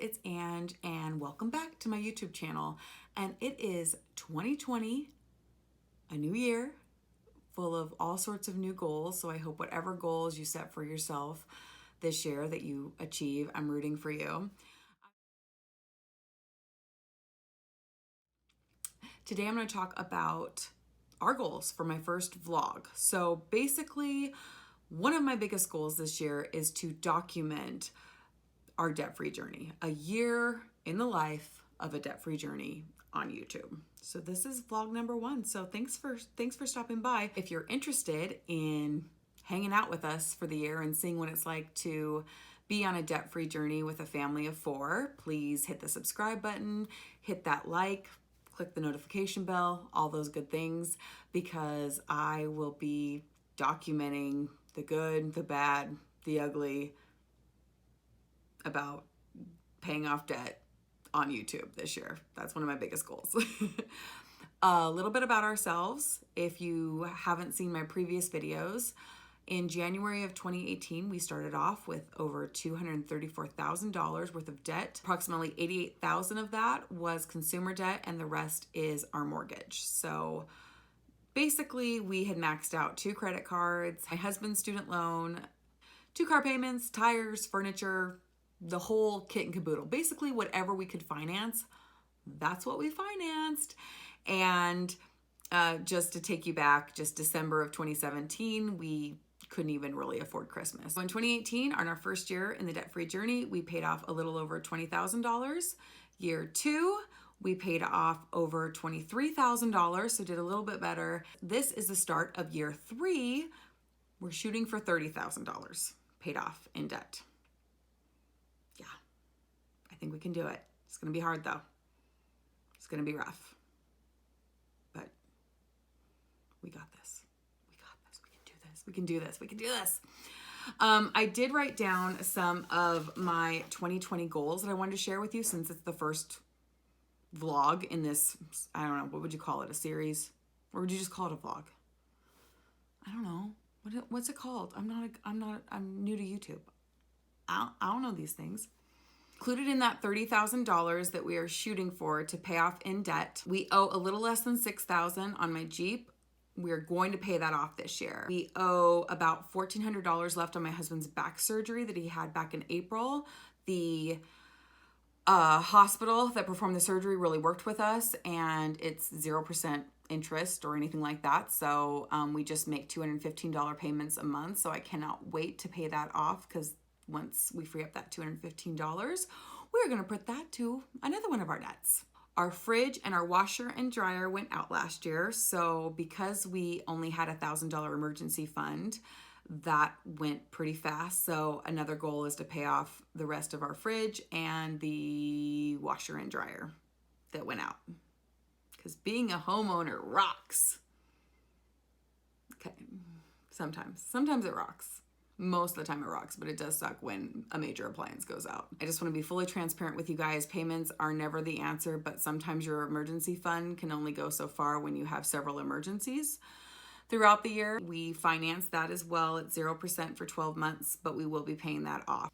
it's Ange, and welcome back to my YouTube channel. And it is 2020, a new year, full of all sorts of new goals. So I hope whatever goals you set for yourself this year that you achieve, I'm rooting for you. Today I'm going to talk about our goals for my first vlog. So basically, one of my biggest goals this year is to document our debt-free journey, a year in the life of a debt-free journey on YouTube. So this is vlog number 1. So thanks for stopping by. If you're interested in hanging out with us for the year and seeing what it's like to be on a debt-free journey with a family of 4, please hit the subscribe button, hit that like, click the notification bell, all those good things, because I will be documenting the good, the bad, the ugly, about paying off debt on YouTube this year. That's one of my biggest goals. A little bit about ourselves. If you haven't seen my previous videos, in January of 2018, we started off with over $234,000 worth of debt. Approximately $88,000 of that was consumer debt, and the rest is our mortgage. So basically, we had maxed out 2 credit cards, my husband's student loan, 2 car payments, tires, furniture, the whole kit and caboodle. Basically, whatever we could finance, that's what we financed. And just to take you back, just December of 2017, we couldn't even really afford Christmas. So in 2018, on our first year in the debt-free journey, we paid off a little over $20,000. Year 2, we paid off over $23,000, so did a little bit better. This is the start of year 3. We're shooting for $30,000 paid off in debt. Yeah, I think we can do it. It's going to be hard though. It's going to be rough, but we got this. We got this. We can do this. We can do this. We can do this. I did write down some of my 2020 goals that I wanted to share with you since it's the first vlog in this, I don't know, what would you call it? A series? Or would you just call it a vlog? I don't know. What's it called? I'm new to YouTube. I don't know these things. Included in that $30,000 that we are shooting for to pay off in debt, we owe a little less than $6,000 on my Jeep. We're going to pay that off this year. We owe about $1,400 left on my husband's back surgery that he had back in April. The hospital that performed the surgery really worked with us, and it's 0% interest or anything like that. So we just make $215 payments a month. So I cannot wait to pay that off, because once we free up that $215, we're going to put that to another one of our debts. Our fridge and our washer and dryer went out last year. So because we only had a $1,000 emergency fund, that went pretty fast. So another goal is to pay off the rest of our fridge and the washer and dryer that went out, because being a homeowner rocks. Okay, sometimes it rocks. Most of the time it rocks, but it does suck when a major appliance goes out. I just want to be fully transparent with you guys. Payments are never the answer, but sometimes your emergency fund can only go so far when you have several emergencies throughout the year. We finance that as well at 0% for 12 months, but we will be paying that off.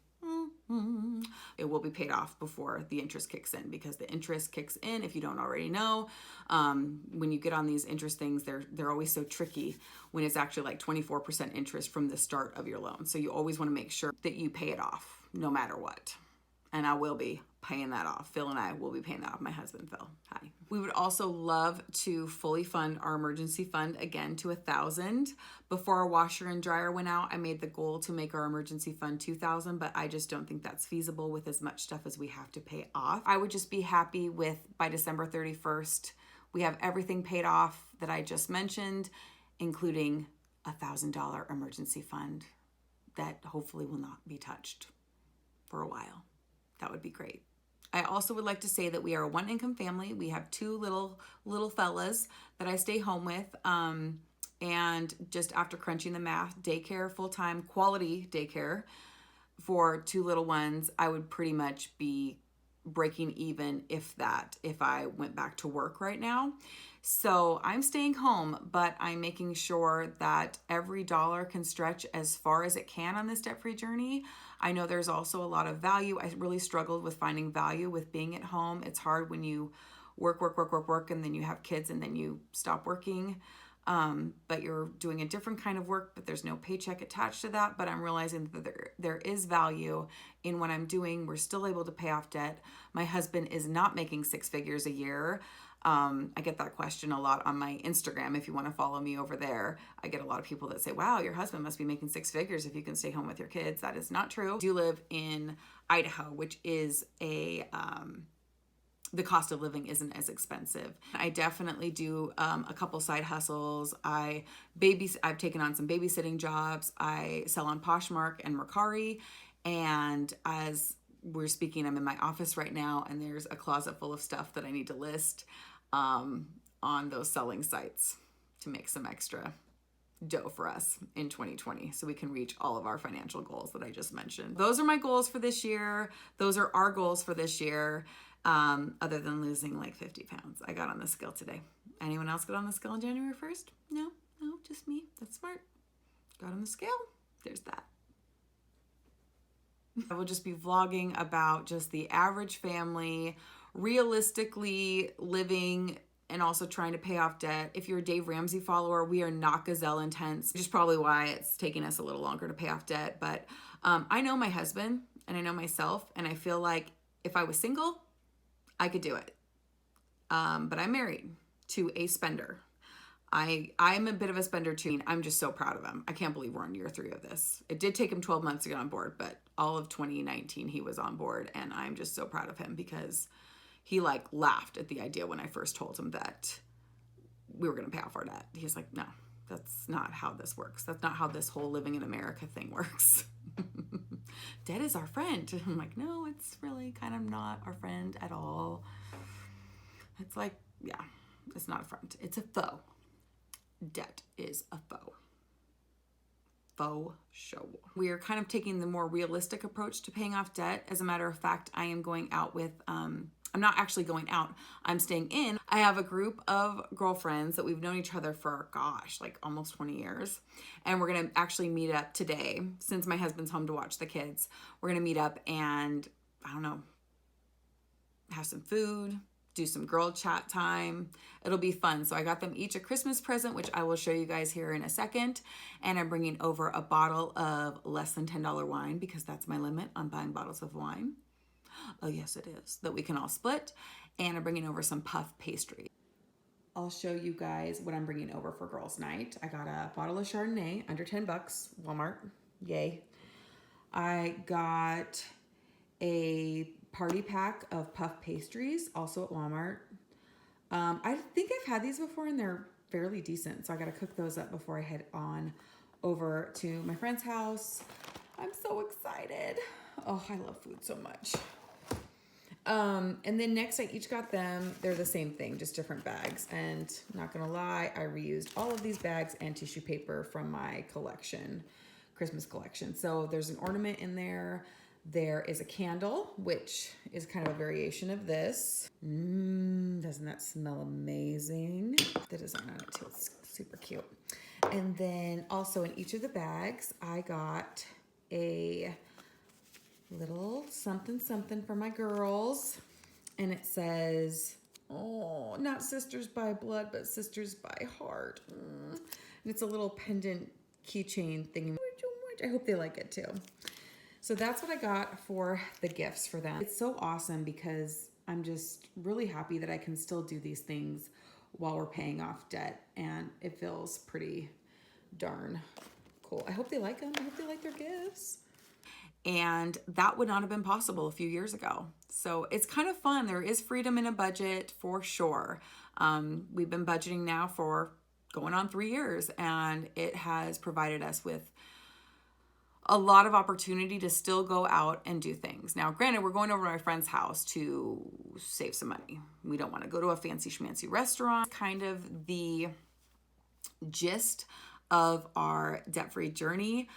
It will be paid off before the interest kicks in, because the interest kicks in, if you don't already know, when you get on these interest things, they're always so tricky when it's actually like 24% interest from the start of your loan. So you always want to make sure that you pay it off no matter what. And I will be paying that off. Phil and I will be paying that off. My husband, Phil. Hi. We would also love to fully fund our emergency fund again to $1,000. Before our washer and dryer went out, I made the goal to make our emergency fund $2,000, but I just don't think that's feasible with as much stuff as we have to pay off. I would just be happy with, by December 31st, we have everything paid off that I just mentioned, including a $1,000 emergency fund that hopefully will not be touched for a while. That would be great. I also would like to say that we are a 1-income family. We have 2 little fellas that I stay home with. And just after crunching the math, daycare, full-time, quality daycare for 2 little ones, I would pretty much be breaking even, if I went back to work right now. So I'm staying home, but I'm making sure that every dollar can stretch as far as it can on this debt-free journey. I know there's also a lot of value. I really struggled with finding value with being at home. It's hard when you work, and then you have kids and then you stop working. But you're doing a different kind of work, but there's no paycheck attached to that. But I'm realizing that there is value in what I'm doing. We're still able to pay off debt. My husband is not making 6 figures a year. I get that question a lot on my Instagram. If you want to follow me over there, I get a lot of people that say, wow, your husband must be making 6 figures if you can stay home with your kids. That is not true. I do live in Idaho, which is the cost of living isn't as expensive. I definitely do a couple side hustles. I've taken on some babysitting jobs. I sell on Poshmark and Mercari. And as we're speaking, I'm in my office right now, and there's a closet full of stuff that I need to list on those selling sites to make some extra dough for us in 2020 so we can reach all of our financial goals that I just mentioned. Those are my goals for this year. Those are our goals for this year. Other than losing like 50 pounds. I got on the scale today. Anyone else got on the scale on January 1st? No, just me. That's smart. Got on the scale. There's that. I will just be vlogging about just the average family, realistically living and also trying to pay off debt. If you're a Dave Ramsey follower, we are not gazelle intense, which is probably why it's taking us a little longer to pay off debt. But I know my husband and I know myself, and I feel like if I was single, I could do it. But I'm married to a spender. I'm a bit of a spender too. I'm just so proud of him. I can't believe we're on year 3 of this. It did take him 12 months to get on board, but all of 2019 he was on board, and I'm just so proud of him because he like laughed at the idea when I first told him that we were going to pay off our debt. He's like, no, that's not how this works. That's not how this whole living in America thing works. Debt is our friend. I'm like, no, it's really kind of not our friend at all. It's like, yeah, it's not a friend. It's a foe. Debt is a foe. Faux show. We are kind of taking the more realistic approach to paying off debt. As a matter of fact, I am going out with, I'm not actually going out. I'm staying in. I have a group of girlfriends that we've known each other for, gosh, like almost 20 years. And we're going to actually meet up today. Since my husband's home to watch the kids, we're going to meet up and, I don't know, have some food, do some girl chat time. It'll be fun. So I got them each a Christmas present, which I will show you guys here in a second. And I'm bringing over a bottle of less than $10 wine because that's my limit on buying bottles of wine. Oh, yes, it is. That we can all split. And I'm bringing over some puff pastry. I'll show you guys what I'm bringing over for girls' night. I got a bottle of Chardonnay, under 10 bucks, Walmart. Yay. I got a party pack of puff pastries, also at Walmart. I think I've had these before and they're fairly decent. So I got to cook those up before I head on over to my friend's house. I'm so excited. Oh, I love food so much. And then next I each got them, they're the same thing, just different bags. And not gonna lie, I reused all of these bags and tissue paper from my collection, Christmas collection. So there's an ornament in there. There is a candle, which is kind of a variation of this. Doesn't that smell amazing? The design on it too, it's super cute. And then also in each of the bags, I got a little something something for my girls. And it says, oh, not sisters by blood, but sisters by heart. And it's a little pendant keychain thing. I hope they like it too. So that's what I got for the gifts for them. It's so awesome because I'm just really happy that I can still do these things while we're paying off debt, and it feels pretty darn cool. I hope they like them. I hope they like their gifts. And that would not have been possible a few years ago. So it's kind of fun. There is freedom in a budget for sure. We've been budgeting now for going on 3 years, and it has provided us with a lot of opportunity to still go out and do things. Now, granted, we're going over to my friend's house to save some money. We don't want to go to a fancy schmancy restaurant. Kind of the gist of our debt-free journey.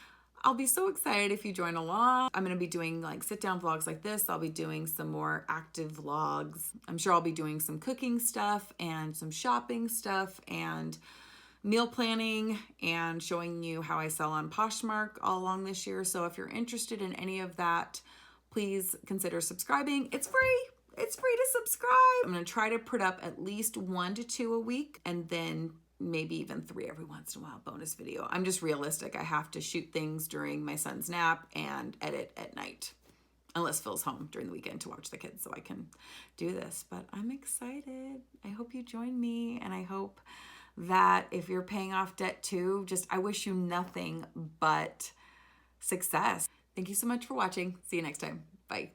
I'll be so excited if you join along. I'm going to be doing like sit down vlogs like this. I'll be doing some more active vlogs. I'm sure I'll be doing some cooking stuff and some shopping stuff and meal planning and showing you how I sell on Poshmark all along this year. So if you're interested in any of that, please consider subscribing. It's free. It's free to subscribe. I'm going to try to put up at least 1 to 2 a week and then maybe even 3 every once in a while, bonus video. I'm just realistic. I have to shoot things during my son's nap and edit at night. Unless Phil's home during the weekend to watch the kids so I can do this. But I'm excited. I hope you join me, and I hope that if you're paying off debt too, I wish you nothing but success. Thank you so much for watching. See you next time. Bye.